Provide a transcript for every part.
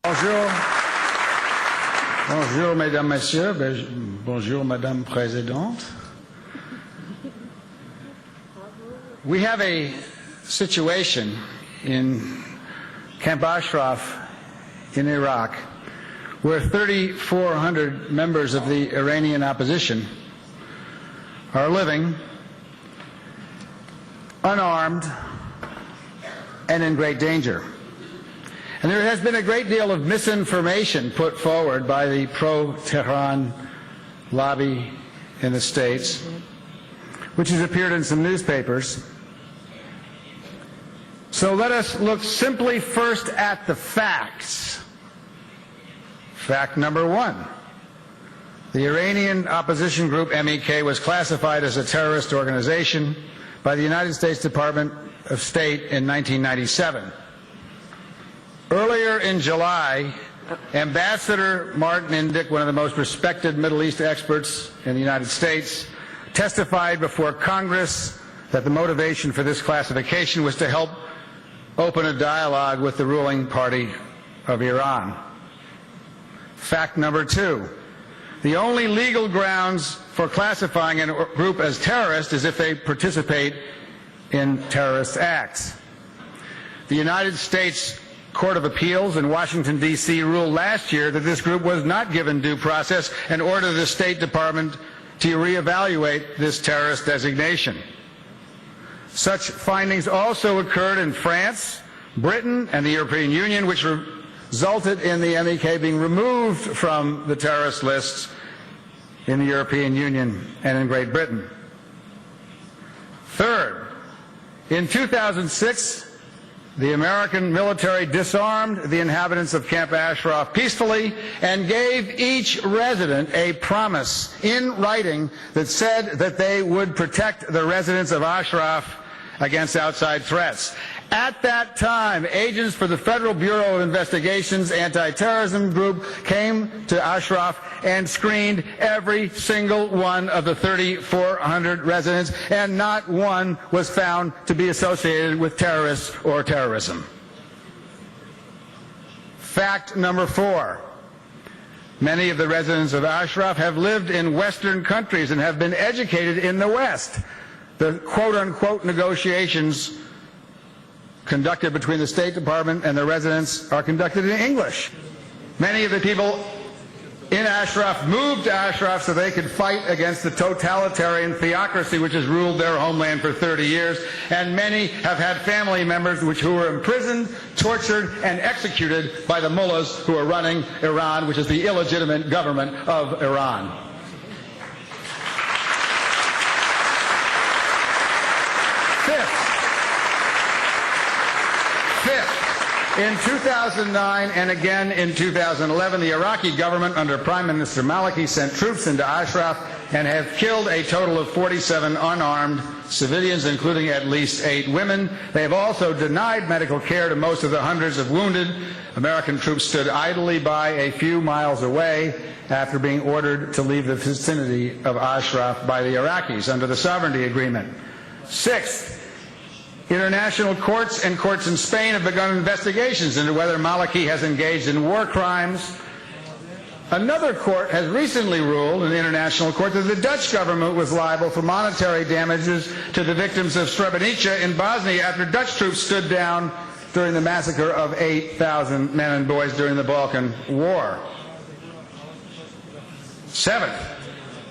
Bonjour. Bonjour, Mesdames, Messieurs. Bonjour, Madame Présidente. We have a situation in Camp Ashraf in Iraq where 3,400 members of the Iranian opposition are living unarmed and in great danger. And there has been a great deal of misinformation put forward by the pro-Tehran lobby in the States, which has appeared in some newspapers. So let us look simply first at the facts. Fact number one, the Iranian opposition group MEK was classified as a terrorist organization by the United States Department of State in 1997. Earlier in July, Ambassador Martin Indyk, one of the most respected Middle East experts in the United States, testified before Congress that the motivation for this classification was to help open a dialogue with the ruling party of Iran. Fact number two, the only legal grounds for classifying a group as terrorist is if they participate in terrorist acts. The United States Court of Appeals in Washington, D.C. ruled last year that this group was not given due process and ordered the State Department to reevaluate this terrorist designation. Such findings also occurred in France, Britain, and the European Union, which resulted in the MEK being removed from the terrorist lists in the European Union and in Great Britain. Third, in 2006, the American military disarmed the inhabitants of Camp Ashraf peacefully and gave each resident a promise in writing that said that they would protect the residents of Ashraf against outside threats. At that time, agents for the Federal Bureau of Investigation's anti-terrorism group came to Ashraf and screened every single one of the 3,400 residents, and not one was found to be associated with terrorists or terrorism. Fact number four, many of the residents of Ashraf have lived in Western countries and have been educated in the West. The quote-unquote negotiations conducted between the State Department and the residents are conducted in English. Many of the people in Ashraf moved to Ashraf so they could fight against the totalitarian theocracy which has ruled their homeland for 30 years, and many have had family members who were imprisoned, tortured, and executed by the mullahs who are running Iran, which is the illegitimate government of Iran. Fifth, in 2009 and again in 2011, the Iraqi government under Prime Minister Maliki sent troops into Ashraf and have killed a total of 47 unarmed civilians, including at least 8 women. They have also denied medical care to most of the hundreds of wounded. American troops stood idly by a few miles away after being ordered to leave the vicinity of Ashraf by the Iraqis under the sovereignty agreement. Sixth, international courts and courts in Spain have begun investigations into whether Maliki has engaged in war crimes. Another court has recently ruled, in the international court, that the Dutch government was liable for monetary damages to the victims of Srebrenica in Bosnia after Dutch troops stood down during the massacre of 8,000 men and boys during the Balkan War. Seventh,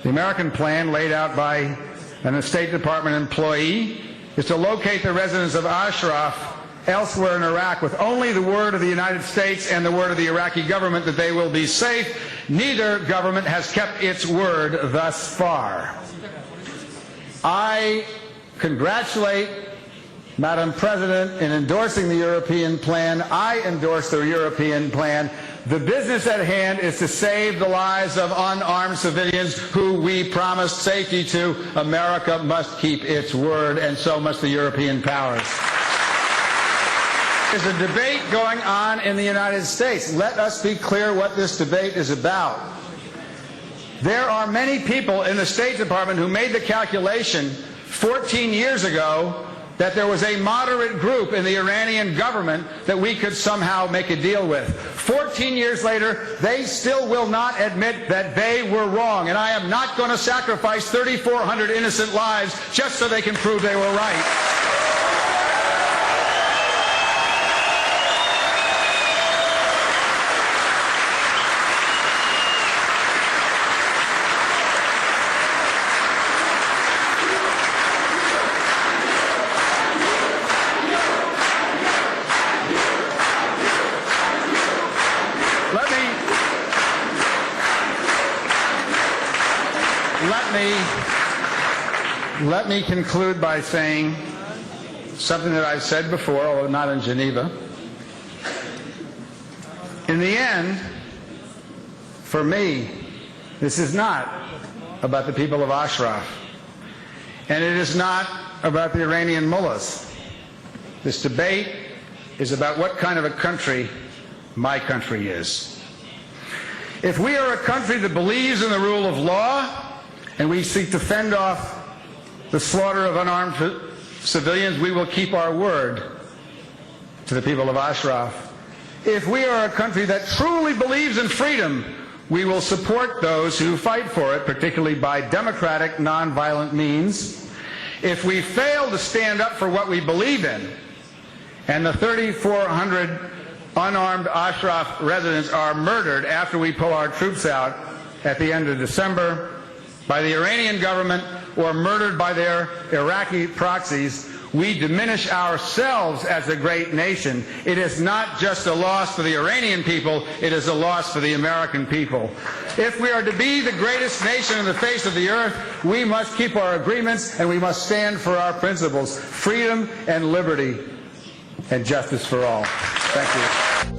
the American plan laid out by an State Department employee is to locate the residents of Ashraf elsewhere in Iraq with only the word of the United States and the word of the Iraqi government that they will be safe. Neither government has kept its word thus far. I congratulate Madam President in endorsing the European plan. I endorse the European plan. The business at hand is to save the lives of unarmed civilians who we promised safety to. America must keep its word, and so must the European powers. is a debate going on in the United States. Let us be clear what this debate is about. There are many people in the State Department who made the calculation 14 years ago that there was a moderate group in the Iranian government that we could somehow make a deal with. 14 years later, they still will not admit that they were wrong, and I am not going to sacrifice 3,400 innocent lives just so they can prove they were right. Let me conclude by saying something that I've said before, although not in Geneva. In the end, for me, this is not about the people of Ashraf, and it is not about the Iranian mullahs. This debate is about what kind of a country my country is. If we are a country that believes in the rule of law, and we seek to fend off the slaughter of unarmed civilians, we will keep our word to the people of Ashraf. If we are a country that truly believes in freedom, we will support those who fight for it, particularly by democratic, nonviolent means. If we fail to stand up for what we believe in, and the 3,400 unarmed Ashraf residents are murdered after we pull our troops out at the end of December by the Iranian government or murdered by their Iraqi proxies, we diminish ourselves as a great nation. It is not just a loss for the Iranian people, it is a loss for the American people. If we are to be the greatest nation on the face of the earth, we must keep our agreements and we must stand for our principles: freedom and liberty and justice for all. Thank you.